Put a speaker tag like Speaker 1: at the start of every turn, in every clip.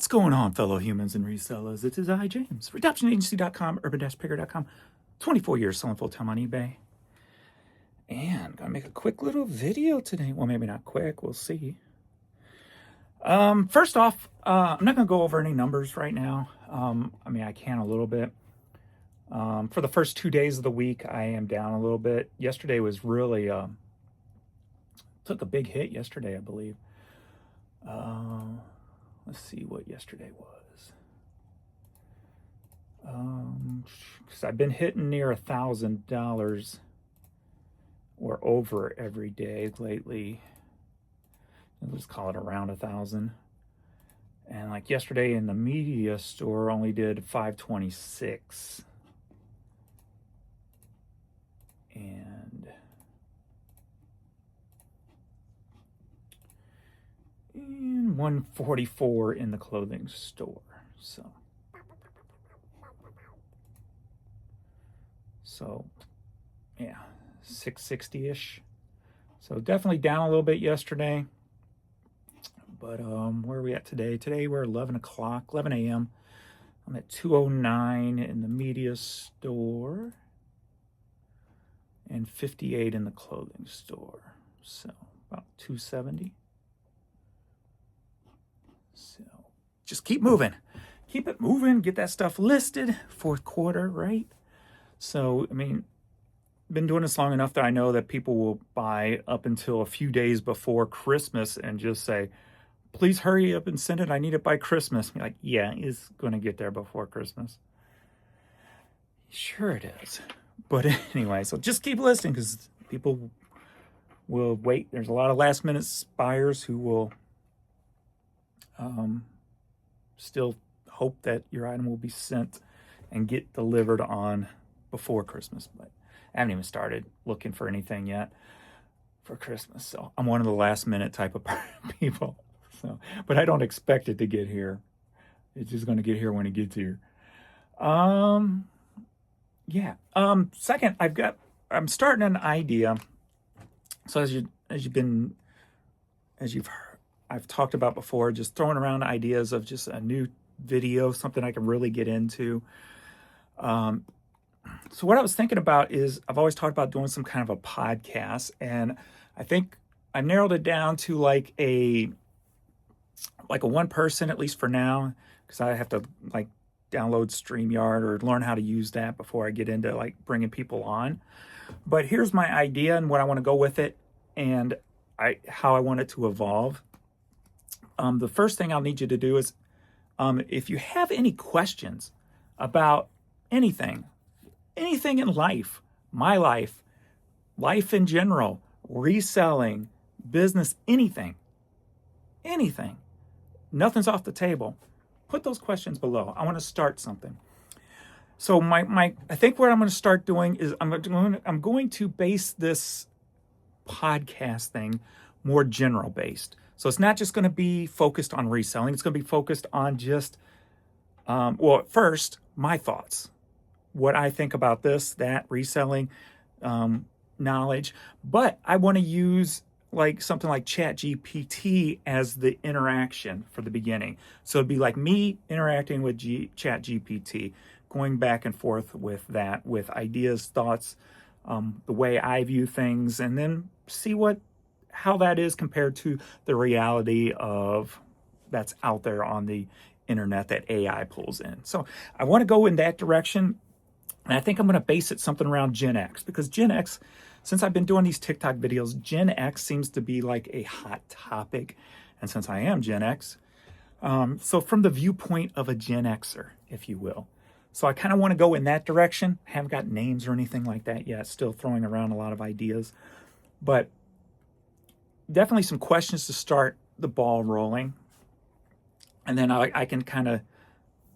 Speaker 1: What's going on, fellow humans and resellers? It is I, James, redemptionagency.com, urban-picker.com, 24 years selling full-time on eBay. And gonna make a quick little video today. Well, maybe not quick, we'll see. First off, I'm not gonna go over any numbers right now. I mean, I can a little bit. For the first 2 days of the week, I am down a little bit. Yesterday was really, took a big hit yesterday, I believe. Let's see what yesterday was. Because I've been hitting near $1,000 or over every day lately. Let's call it around 1,000. And like yesterday in the media store only did 526. And 144 in the clothing store. So yeah, 660-ish. So definitely down a little bit yesterday. But where are we at today? Today we're 11 a.m. I'm at 209 in the media store and 58 in the clothing store. So about 270. So just keep moving. Keep it moving. Get that stuff listed. Fourth quarter, right? So, I mean, been doing this long enough that I know that people will buy up until a few days before Christmas and just say, please hurry up and send it. I need it by Christmas. I'm like, yeah, it's going to get there before Christmas. Sure it is. But anyway, so just keep listening because people will wait. There's a lot of last minute buyers who will still hope that your item will be sent and get delivered on before Christmas. But I haven't even started looking for anything yet for Christmas. So I'm one of the last minute type of people. So, but I don't expect it to get here. It's just going to get here when it gets here. Yeah. Second, I'm starting an idea. So I've talked about before, just throwing around ideas of just a new video, something I can really get into. So what I was thinking about is I've always talked about doing some kind of a podcast, and I think I narrowed it down to like a one person, at least for now, because I have to like download StreamYard or learn how to use that before I get into like bringing people on. But here's my idea and what I want to go with it and how I want it to evolve. The first thing I'll need you to do is if you have any questions about anything in life, my life in general, reselling, business, anything, nothing's off the table. Put those questions below. I want to start something. So I think what I'm going to start doing is I'm going to base this podcast thing more general based. So it's not just going to be focused on reselling. It's going to be focused on just, first, my thoughts, what I think about this, that, reselling, knowledge. But I want to use like something like ChatGPT as the interaction for the beginning. So it'd be like me interacting with ChatGPT, going back and forth with that, with ideas, thoughts, the way I view things, and then see how that is compared to the reality of that's out there on the internet that AI pulls in. So I want to go in that direction. And I think I'm going to base it something around Gen X, because Gen X, since I've been doing these TikTok videos, Gen X seems to be like a hot topic. And since I am Gen X, so from the viewpoint of a Gen Xer, if you will. So I kind of want to go in that direction. I haven't got names or anything like that yet. Still throwing around a lot of ideas. But definitely some questions to start the ball rolling. And then I can kind of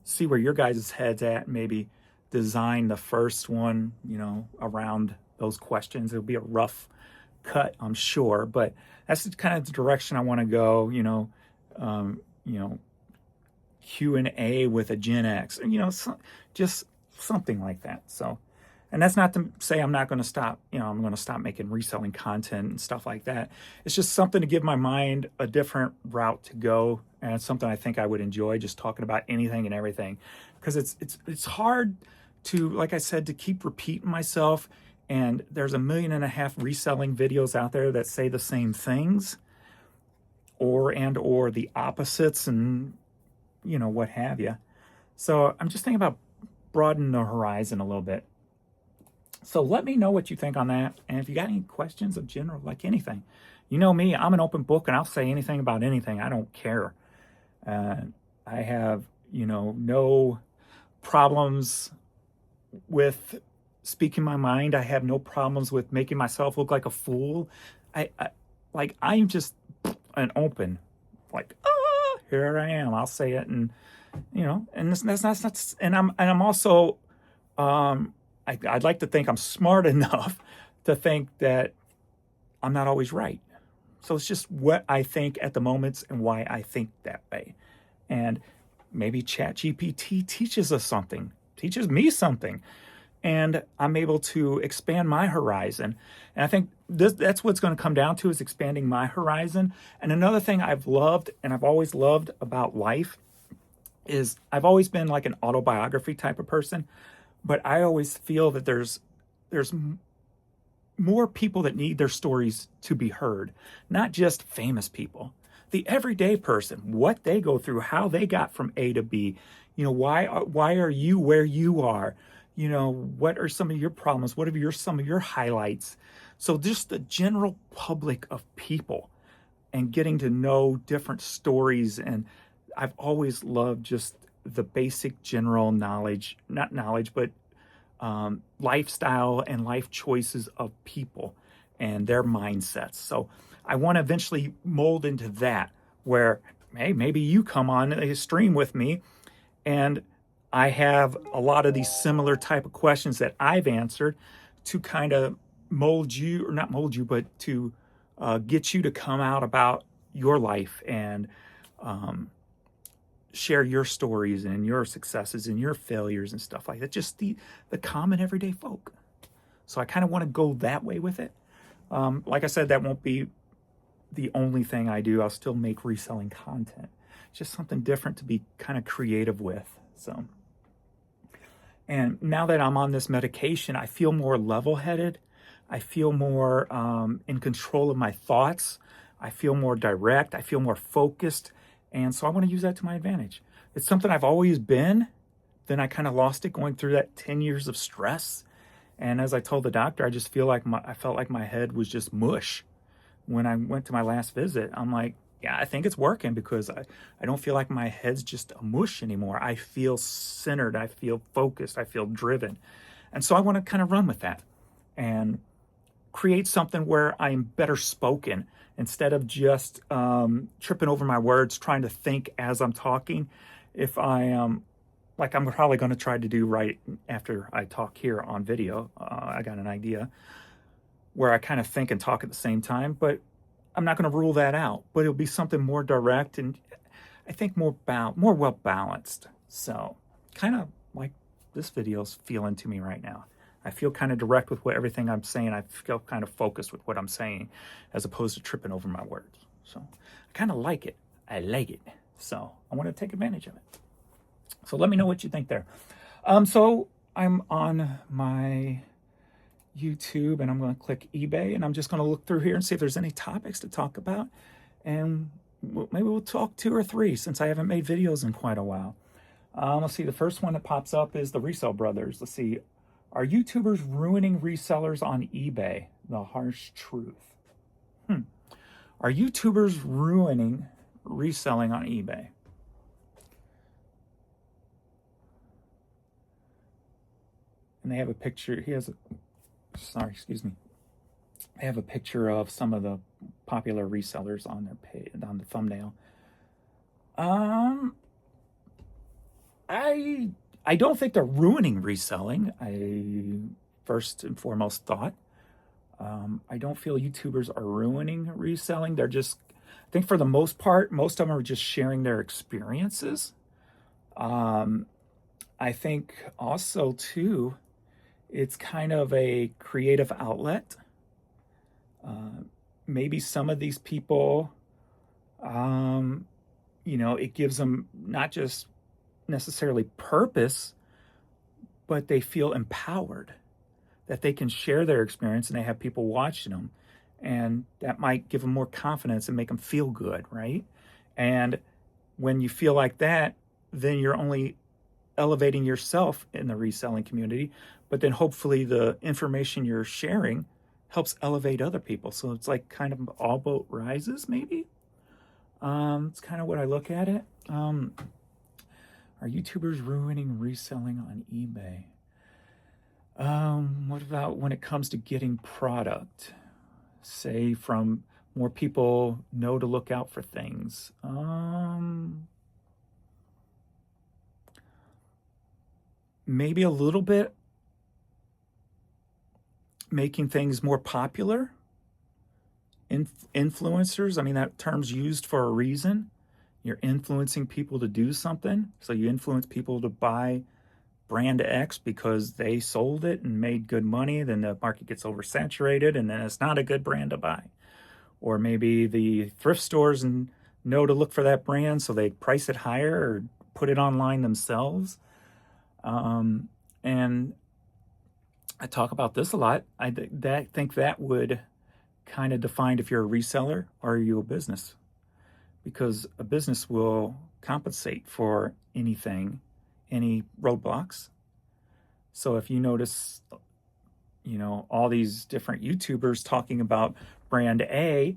Speaker 1: see where your guys' head's at, maybe design the first one, around those questions. It'll be a rough cut, I'm sure, but that's kind of the direction I want to go, Q&A with a Gen X, just something like that. So And that's not to say I'm not going to stop, I'm going to stop making reselling content and stuff like that. It's just something to give my mind a different route to go. And it's something I think I would enjoy, just talking about anything and everything. Because it's hard to, like I said, to keep repeating myself. And there's 1.5 million reselling videos out there that say the same things or the opposites and, what have you. So I'm just thinking about broadening the horizon a little bit. So let me know what you think on that. And if you got any questions of general, like anything, you know me, I'm an open book and I'll say anything about anything. I don't care. I have, no problems with speaking my mind. I have no problems with making myself look like a fool. I'm just an open, here I am. I'll say it. And, and that's not, and I'm also, I'd like to think I'm smart enough to think that I'm not always right. So it's just what I think at the moments and why I think that way. And maybe ChatGPT teaches me something, and I'm able to expand my horizon. And I think that's what's going to come down to, is expanding my horizon. And another thing I've loved and I've always loved about life is I've always been like an autobiography type of person. But I always feel that there's more people that need their stories to be heard, not just famous people. The everyday person, what they go through, how they got from A to B. Why are you where you are? What are some of your problems? What are some of your highlights? So just the general public of people and getting to know different stories. And I've always loved just the basic general knowledge, not knowledge, but lifestyle and life choices of people and their mindsets. So I want to eventually mold into that, where, hey, maybe you come on a stream with me and I have a lot of these similar type of questions that I've answered to kind of mold you, or not mold you, but to get you to come out about your life and share your stories and your successes and your failures and stuff like that. Just the common everyday folk. So I kind of want to go that way with it. Like I said, that won't be the only thing I do. I'll still make reselling content. It's just something different to be kind of creative with. So, and now that I'm on this medication, I feel more level-headed. I feel more in control of my thoughts. I feel more direct. I feel more focused. And so I want to use that to my advantage. It's something I've always been. Then I kind of lost it going through that 10 years of stress. And as I told the doctor, I just I felt like my head was just mush. When I went to my last visit, I'm like, yeah, I think it's working, because I don't feel like my head's just a mush anymore. I feel centered. I feel focused. I feel driven. And so I want to kind of run with that and create something where I'm better spoken, instead of just tripping over my words, trying to think as I'm talking. If I am, like I'm probably going to try to do right after I talk here on video, I got an idea where I kind of think and talk at the same time, but I'm not going to rule that out. But it'll be something more direct and I think more well balanced. So kind of like this video's feeling to me right now. I feel kind of direct with everything I'm saying. I feel kind of focused with what I'm saying, as opposed to tripping over my words. So I kind of like it. I like it. So I want to take advantage of it. So let me know what you think there. So I'm on my YouTube and I'm going to click eBay, and I'm just going to look through here and see if there's any topics to talk about. And maybe we'll talk 2 or 3, since I haven't made videos in quite a while. Let's see. The first one that pops up is the Resell Brothers. Let's see. Are YouTubers ruining resellers on eBay? The harsh truth. Are YouTubers ruining reselling on eBay? And they have a picture. Excuse me. They have a picture of some of the popular resellers on their page, on the thumbnail. I don't think they're ruining reselling. I first and foremost thought. I don't feel YouTubers are ruining reselling. They're just, I think for the most part, most of them are just sharing their experiences. I think also too It's kind of a creative outlet. Maybe some of these people, it gives them not just necessarily purpose, but they feel empowered that they can share their experience and they have people watching them. And that might give them more confidence and make them feel good, right? And when you feel like that, then you're only elevating yourself in the reselling community, but then hopefully the information you're sharing helps elevate other people. So it's like kind of all boat rises, maybe. It's kind of what I look at it. Are YouTubers ruining reselling on eBay? What about when it comes to getting product? Say from more people know to look out for things. Maybe a little bit making things more popular. Influencers, I mean, that term's used for a reason. You're influencing people to do something. So you influence people to buy brand X because they sold it and made good money. Then the market gets oversaturated and then it's not a good brand to buy. Or maybe the thrift stores know to look for that brand, so they price it higher or put it online themselves. And I talk about this a lot. I think that would kind of define if you're a reseller or are you a business, because a business will compensate for anything, any roadblocks. So if you notice, all these different YouTubers talking about brand A,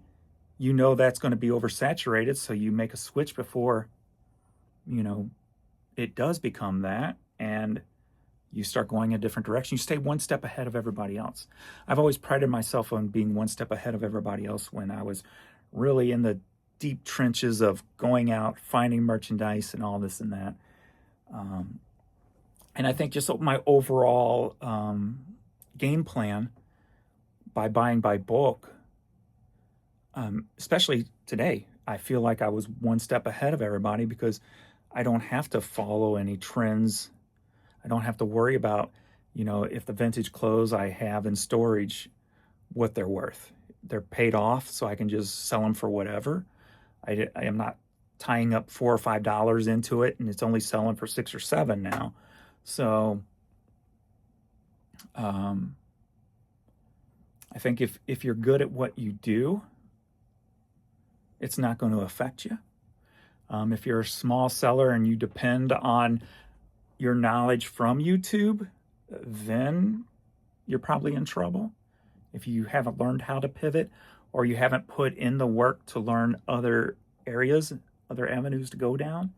Speaker 1: that's going to be oversaturated. So you make a switch before, it does become that, and you start going a different direction. You stay one step ahead of everybody else. I've always prided myself on being one step ahead of everybody else when I was really in the deep trenches of going out, finding merchandise and all this and that. And I think just my overall game plan by buying by bulk, especially today, I feel like I was one step ahead of everybody because I don't have to follow any trends. I don't have to worry about, if the vintage clothes I have in storage, what they're worth. They're paid off, so I can just sell them for whatever. I am not tying up $4 or $5 into it, and it's only selling for $6 or $7 now. So I think if you're good at what you do, it's not going to affect you. If you're a small seller and you depend on your knowledge from YouTube, then you're probably in trouble. If you haven't learned how to pivot or you haven't put in the work to learn other areas, other avenues to go down,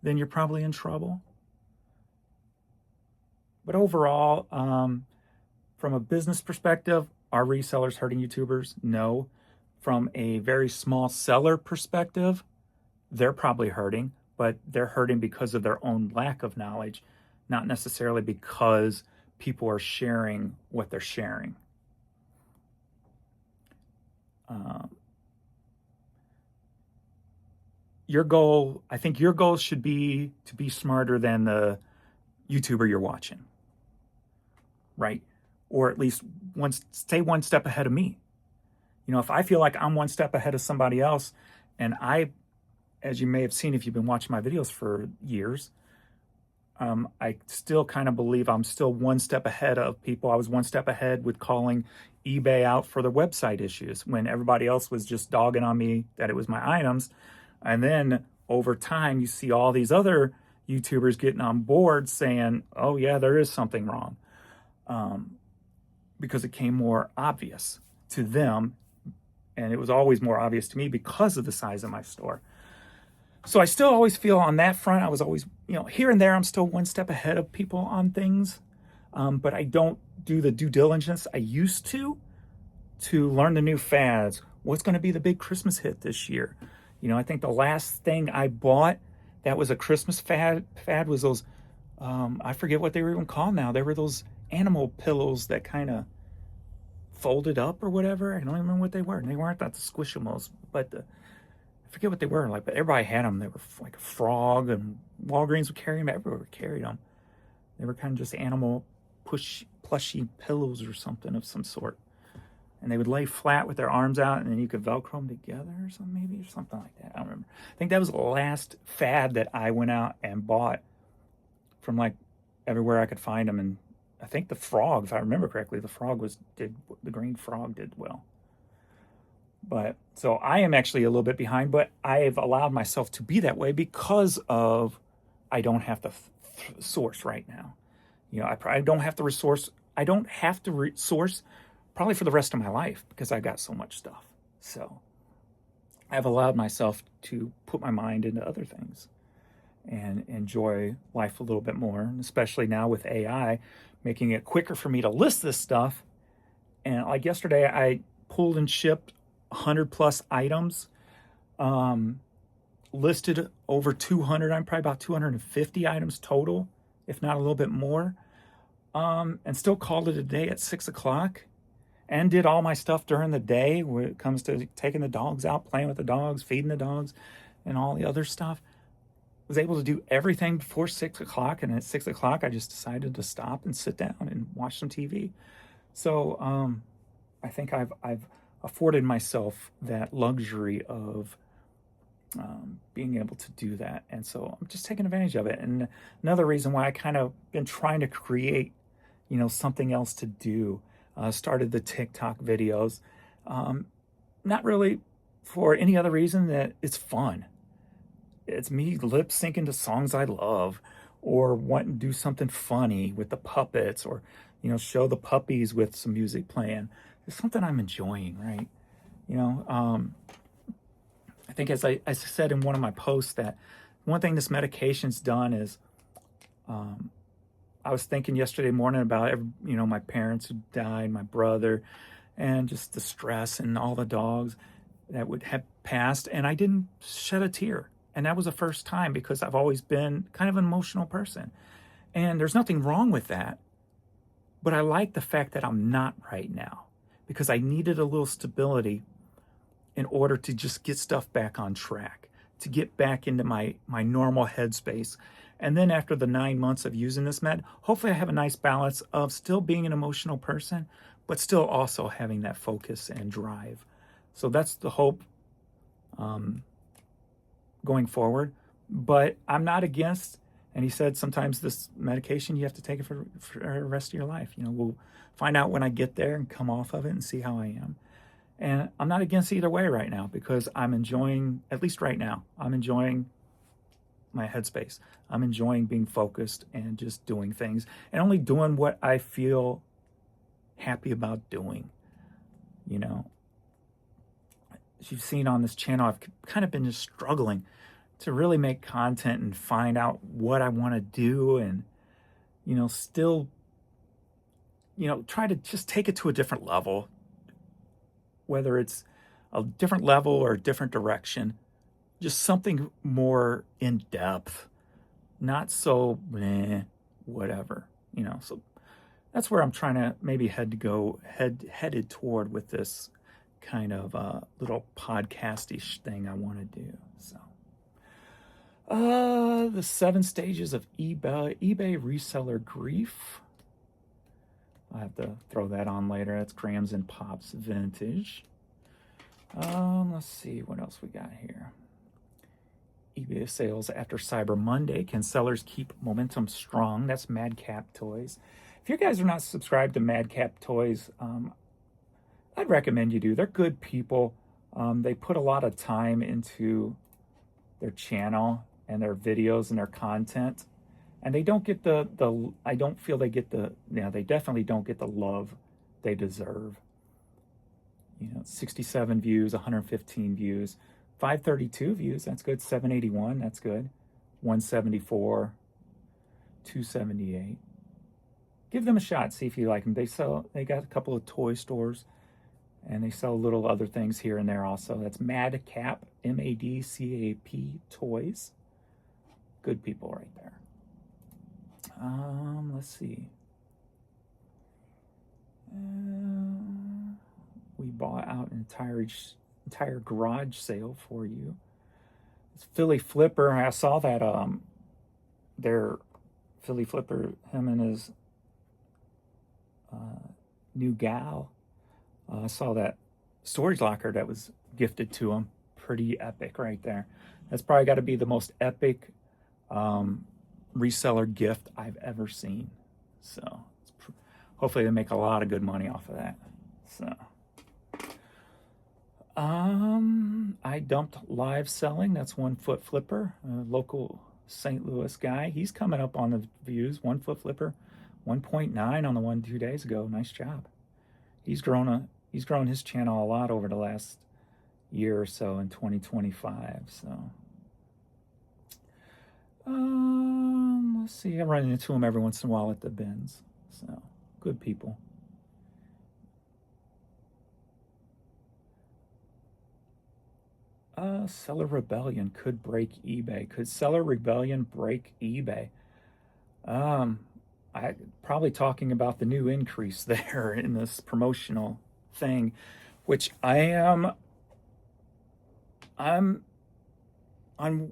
Speaker 1: then you're probably in trouble. But overall, from a business perspective, are resellers hurting YouTubers? No. From a very small seller perspective, they're probably hurting, but they're hurting because of their own lack of knowledge, not necessarily because people are sharing what they're sharing. I think your goal should be to be smarter than the YouTuber you're watching, right? Or at least stay one step ahead of me. If I feel like I'm one step ahead of somebody else, and as you may have seen if you've been watching my videos for years, I still kind of believe I'm still one step ahead of people. I was one step ahead with calling eBay out for the website issues when everybody else was just dogging on me that it was my items. And then over time, you see all these other YouTubers getting on board saying, oh yeah, there is something wrong. Because it came more obvious to them. And it was always more obvious to me because of the size of my store. So I still always feel on that front, I was always, here and there, I'm still one step ahead of people on things. But I don't do the due diligence I used to learn the new fads. What's going to be the big Christmas hit this year? I think the last thing I bought that was a Christmas fad was those, I forget what they were even called now. They were those animal pillows that kind of folded up or whatever. I don't even remember what they were. They weren't that the Squishimals, but I forget what they were. But everybody had them. They were like a frog, and Walgreens would carry them. Everywhere carried them. They were kind of just animal plushy pillows or something of some sort. And they would lay flat with their arms out, and then you could Velcro them together or something, maybe, or something like that. I don't remember. I think that was the last fad that I went out and bought from like everywhere I could find them. And I think the frog, if I remember correctly, the green frog did well. But so I am actually a little bit behind, but I've allowed myself to be that way because of I don't have to source right now. You know, I don't have to resource. I don't have to resource probably for the rest of my life because I've got so much stuff. So I've allowed myself to put my mind into other things and enjoy life a little bit more, and especially now with AI making it quicker for me to list this stuff. And like yesterday, I pulled and shipped 100 plus items, listed over 200. I'm probably about 250 items total, if not a little bit more, and still called it a day at 6 o'clock. And did all my stuff during the day when it comes to taking the dogs out, playing with the dogs, feeding the dogs, and all the other stuff. Was able to do everything before 6 o'clock, and at 6 o'clock, I just decided to stop and sit down and watch some TV. So I think I've afforded myself that luxury of being able to do that, and so I'm just taking advantage of it. And another reason why I kind of been trying to create, something else to do. Started the TikTok videos, not really for any other reason that it's fun. It's me lip syncing to songs I love, or wanting to do something funny with the puppets, or show the puppies with some music playing. It's something I'm enjoying, right? I think as I said in one of my posts that one thing this medication's done is, I was thinking yesterday morning about my parents who died, my brother, and just the stress and all the dogs that would have passed, and I didn't shed a tear. And that was the first time, because I've always been kind of an emotional person. And there's nothing wrong with that. But I like the fact that I'm not right now, because I needed a little stability in order to just get stuff back on track, to get back into my normal headspace. And then after the 9 months of using this med, hopefully I have a nice balance of still being an emotional person, but still also having that focus and drive. So that's the hope going forward. But I'm not against, and he said sometimes this medication, you have to take it for the rest of your life. We'll find out when I get there and come off of it and see how I am. And I'm not against either way right now, because I'm enjoying, at least right now, I'm enjoying my headspace. I'm enjoying being focused and just doing things and only doing what I feel happy about doing. As you've seen on this channel, I've kind of been just struggling to really make content and find out what I want to do, and still try to just take it to a different level, whether it's a different level or a different direction. Just something more in depth, not so whatever, So that's where I'm trying to maybe headed toward with this kind of little podcast-ish thing I want to do. So, the 7 stages of eBay reseller grief. I have to throw that on later. That's Grams and Pops vintage. Let's see what else we got here. eBay sales after Cyber Monday. Can sellers keep momentum strong? That's Madcap Toys. If you guys are not subscribed to Madcap Toys, I'd recommend you do. They're good people. They put a lot of time into their channel and their videos and their content. And they don't get I don't feel they get they definitely don't get the love they deserve. 67 views, 115 views. 532 views, that's good. 781, that's good. 174, 278. Give them a shot, see if you like them. They got a couple of toy stores, and they sell little other things here and there also. That's Madcap, M-A-D-C-A-P Toys. Good people right there. Let's see. We bought out an entire garage sale for you. It's Philly Flipper. I saw that their Philly Flipper, him and his new gal. I saw that storage locker that was gifted to him. Pretty epic right there. That's probably got to be the most epic reseller gift I've ever seen. So hopefully they make a lot of good money off of that. So I dumped Live Selling. That's 1 Foot Flipper, a local St. Louis guy. He's coming up on the views. 1 Foot Flipper, 1.9 on the one 2 days ago. Nice job. He's grown his channel a lot over the last year or so in 2025. So let's see. I run into him every once in a while at the bins. So good people. Seller Rebellion could break eBay. Could Seller Rebellion break eBay? I probably talking about the new increase there in this promotional thing, which I'm a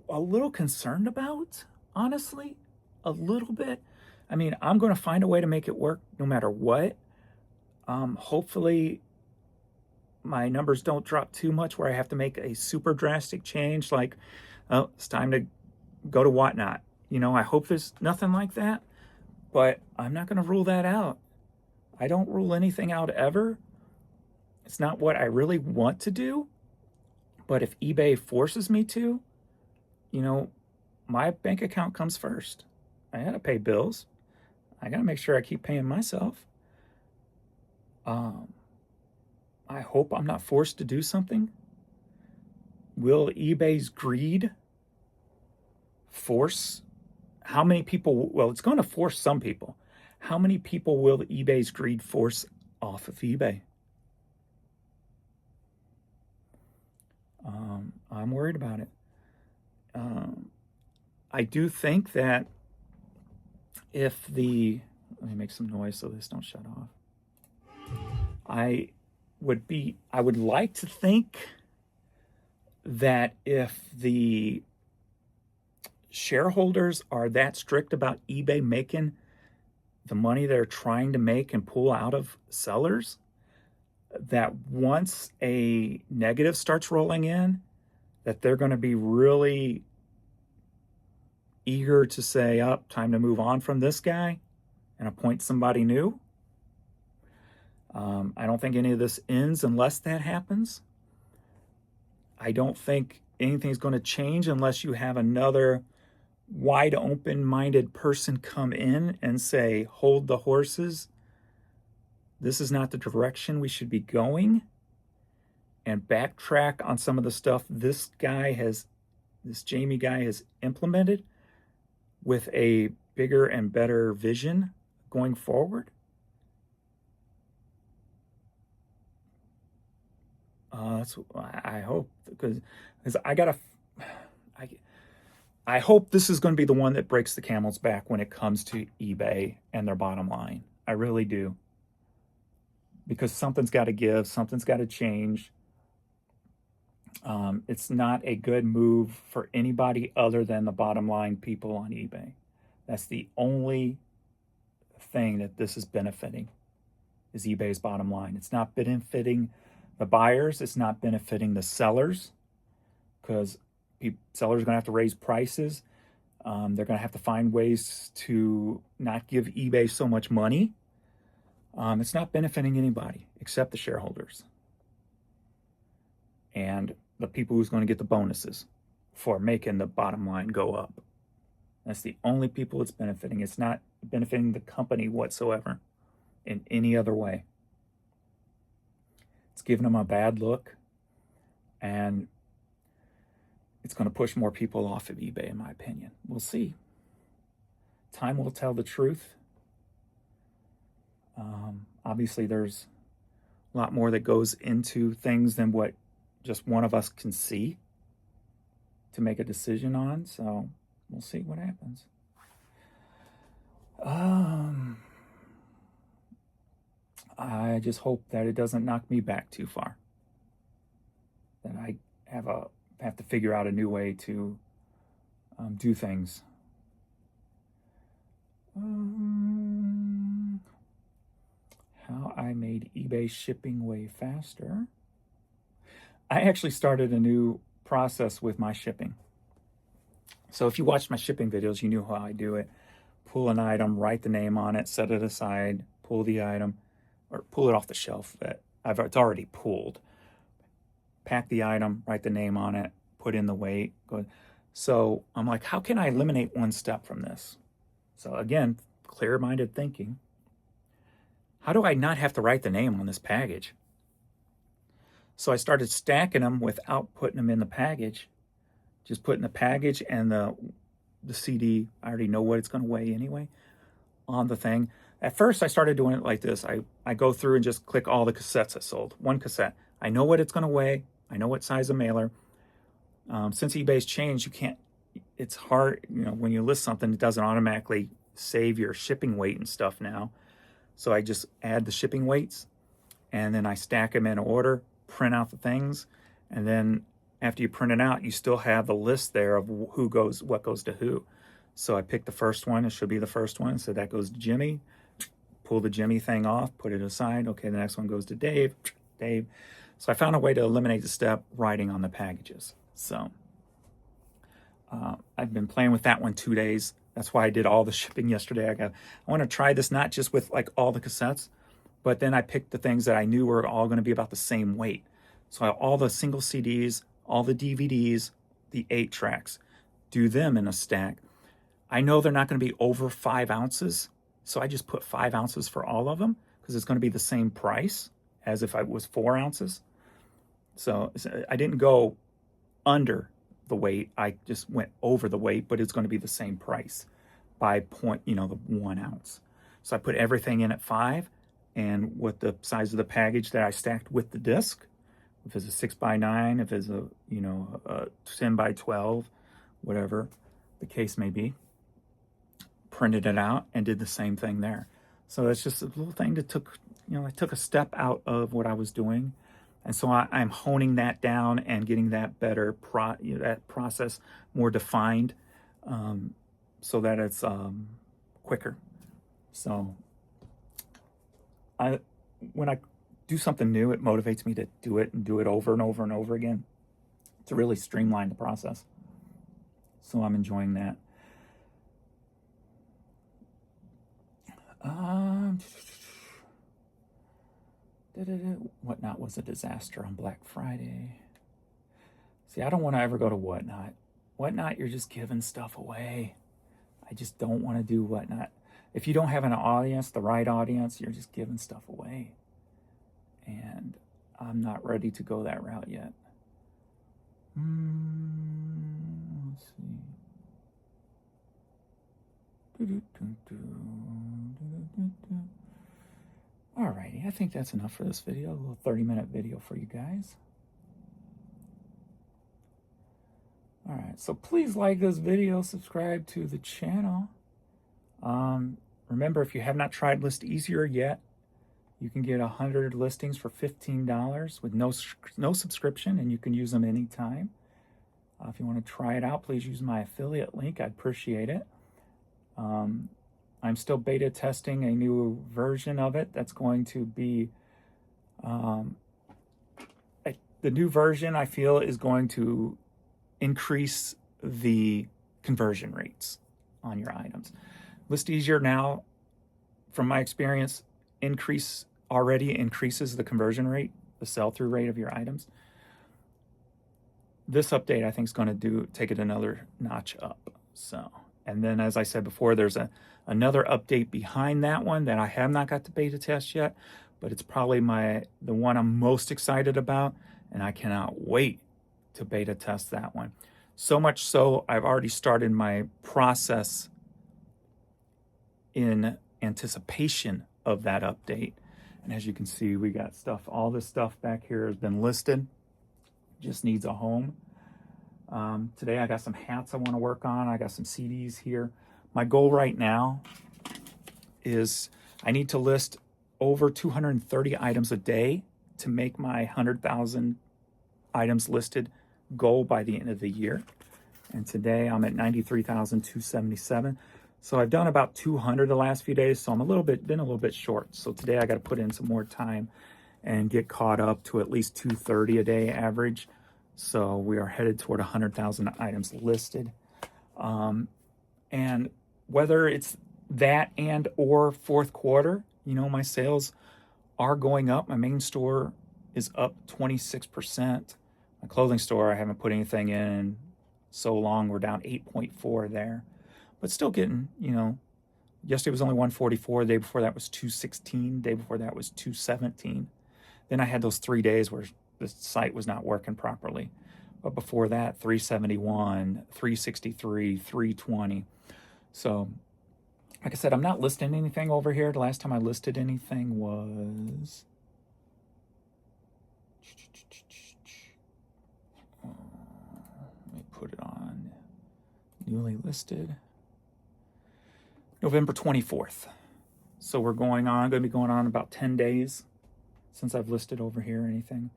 Speaker 1: little concerned about, honestly, a little bit. I mean, I'm going to find a way to make it work no matter what. Hopefully my numbers don't drop too much where I have to make a super drastic change, like, oh, it's time to go to Whatnot. I hope there's nothing like that, but I'm not going to rule that out. I don't rule anything out ever. It's not what I really want to do, but if eBay forces me to, my bank account comes first. I got to pay bills. I got to make sure I keep paying myself. I hope I'm not forced to do something. Will eBay's greed force how many people? Well, it's going to force some people. How many people will eBay's greed force off of eBay? I'm worried about it. I do think that let me make some noise so this don't shut off. I would like to think that if the shareholders are that strict about eBay making the money they're trying to make and pull out of sellers, that once a negative starts rolling in, that they're going to be really eager to say, time to move on from this guy and appoint somebody new. I don't think any of this ends unless that happens. I don't think anything's going to change unless you have another wide open-minded person come in and say, hold the horses. This is not the direction we should be going. And backtrack on some of the stuff this Jamie guy has implemented with a bigger and better vision going forward. That's I hope, because I hope this is going to be the one that breaks the camel's back when it comes to eBay and their bottom line. I really do, because something's got to give, something's got to change. It's not a good move for anybody other than the bottom line people on eBay. That's the only thing that this is benefiting, is eBay's bottom line. It's not benefiting the buyers. It's not benefiting the sellers, because sellers are going to have to raise prices. They're going to have to find ways to not give eBay so much money. It's not benefiting anybody except the shareholders and the people who's going to get the bonuses for making the bottom line go up. That's the only people it's benefiting. It's not benefiting the company whatsoever in any other way. It's giving them a bad look, and it's going to push more people off of eBay, in my opinion. We'll see. Time will tell the truth. Obviously, there's a lot more that goes into things than what just one of us can see to make a decision on. So we'll see what happens. I just hope that it doesn't knock me back too far, that I have to figure out a new way to do things. how I made eBay shipping way faster. I actually started a new process with my shipping. So if you watched my shipping videos, you knew how I do it. Pull an item, write the name on it, set it aside, pull the item, or pull it off the shelf that it's already pulled. Pack the item, write the name on it, put in the weight. So I'm like, how can I eliminate one step from this? So again, clear-minded thinking. How do I not have to write the name on this package? So I started stacking them without putting them in the package. Just putting the package and the CD, I already know what it's going to weigh anyway, on the thing. At first, I started doing it like this. I go through and just click all the cassettes I sold. One cassette. I know what it's going to weigh. I know what size of mailer. Since eBay's changed, it's hard, when you list something, it doesn't automatically save your shipping weight and stuff now. So I just add the shipping weights, and then I stack them in order, print out the things, and then after you print it out, you still have the list there of what goes to who. So I pick the first one. It should be the first one. So that goes to Jimmy. Pull the Jimmy thing off, put it aside. Okay, the next one goes to Dave. Dave. So I found a way to eliminate the step writing on the packages. So I've been playing with that one 2 days. That's why I did all the shipping yesterday. I want to try this not just with like all the cassettes, but then I picked the things that I knew were all going to be about the same weight. So all the single CDs, all the DVDs, the 8 tracks, do them in a stack. I know they're not going to be over 5 ounces, so I just put 5 ounces for all of them because it's going to be the same price as if it was 4 ounces. So I didn't go under the weight. I just went over the weight, but it's going to be the same price by the 1 ounce. So I put everything in at 5, and with the size of the package that I stacked with the disc, if it's a 6x9, if it's a 10x12, whatever the case may be, printed it out and did the same thing there. So it's just a little thing that I took a step out of what I was doing. And so I'm honing that down and getting that better, that process more defined, so that it's quicker. So when I do something new, it motivates me to do it and do it over and over and over again to really streamline the process. So I'm enjoying that. Whatnot was a disaster on Black Friday. See, I don't want to ever go to Whatnot. Whatnot, you're just giving stuff away. I just don't want to do Whatnot. If you don't have an audience, the right audience, you're just giving stuff away. And I'm not ready to go that route yet. Let's see. Alrighty, I think that's enough for this video. A little 30-minute video for you guys. Alright, so please like this video, subscribe to the channel. Remember, if you have not tried List Easier yet, you can get 100 listings for $15 with no subscription, and you can use them anytime. If you want to try it out, please use my affiliate link. I'd appreciate it. I'm still beta testing a new version of it that's going to be the new version. I feel is going to increase the conversion rates on your items. List Easier now, from my experience, increases the conversion rate, the sell-through rate of your items. This update, I think, is going to take it another notch up. So, and then, as I said before, there's another update behind that one that I have not got to beta test yet, but it's probably the one I'm most excited about, and I cannot wait to beta test that one. So much so, I've already started my process in anticipation of that update. And as you can see, we got all this stuff back here has been listed, just needs a home. Today I got some hats I want to work on. I got some CDs here. My goal right now is I need to list over 230 items a day to make my 100,000 items listed goal by the end of the year. And today I'm at 93,277. So I've done about 200 the last few days, so I'm been a little bit short. So today I got to put in some more time and get caught up to at least 230 a day average. So we are headed toward 100,000 items listed. And whether it's that and or fourth quarter, you know, my sales are going up. My main store is up 26%. My clothing store, I haven't put anything in so long. We're down 8.4 there, but still getting, you know, yesterday was only 144. The day before that was 216. The day before that was 217. Then I had those 3 days where the site was not working properly. But before that, 371, 363, 320. So, like I said, I'm not listing anything over here. The last time I listed anything was... let me put it on newly listed. November 24th. So we're going to be going on about 10 days since I've listed over here anything.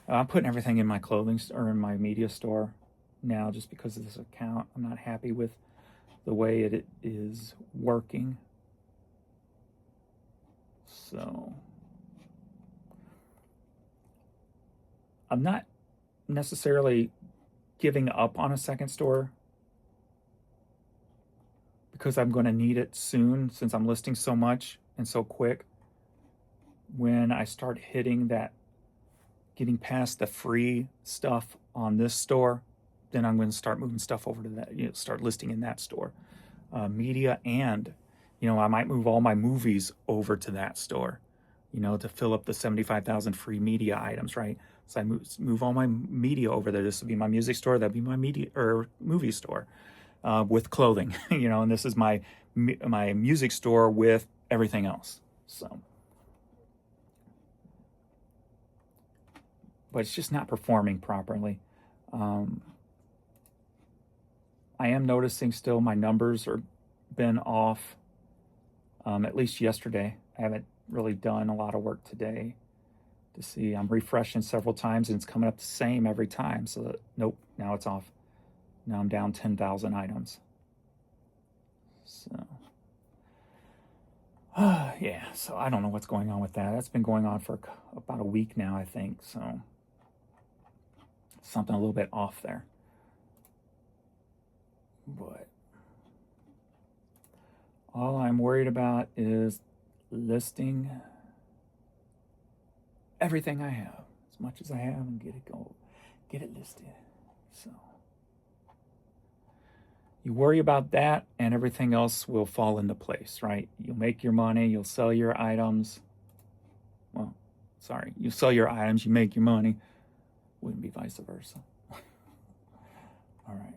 Speaker 1: I'm putting everything in my clothing or in my media store now just because of this account. I'm not happy with the way it is working. So I'm not necessarily giving up on a second store because I'm going to need it soon since I'm listing so much and so quick. When I start hitting that, getting past the free stuff on this store, then I'm going to start moving stuff over to that, you know, start listing in that store. Media and, you know, I might move all my movies over to that store, you know, to fill up the 75,000 free media items, right? So I move all my media over there. This would be my music store. That'd be my media or movie store with clothing, you know, and this is my music store with everything else. So, but it's just not performing properly. I am noticing still my numbers are been off, at least yesterday. I haven't really done a lot of work today to see. I'm refreshing several times and it's coming up the same every time. So that, nope, now it's off. Now I'm down 10,000 items. So, yeah, so I don't know what's going on with that. That's been going on for about a week now, I think. So something a little bit off there. But all I'm worried about is listing everything I have, as much as I have, and get it listed. So you worry about that and everything else will fall into place, right? You'll make your money, you'll sell your items. Well, sorry, you sell your items, you make your money. Wouldn't be vice versa. All right.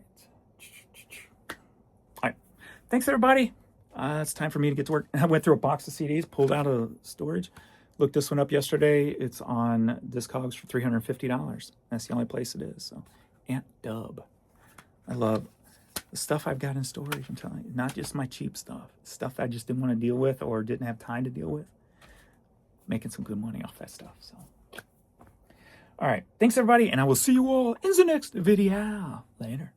Speaker 1: Thanks, everybody. It's time for me to get to work. I went through a box of CDs, pulled out of storage. Looked this one up yesterday. It's on Discogs for $350. That's the only place it is. So, Aunt Dub. I love the stuff I've got in storage. I'm telling you, not just my cheap stuff. Stuff I just didn't want to deal with or didn't have time to deal with. Making some good money off that stuff. So, all right. Thanks, everybody, and I will see you all in the next video. Later.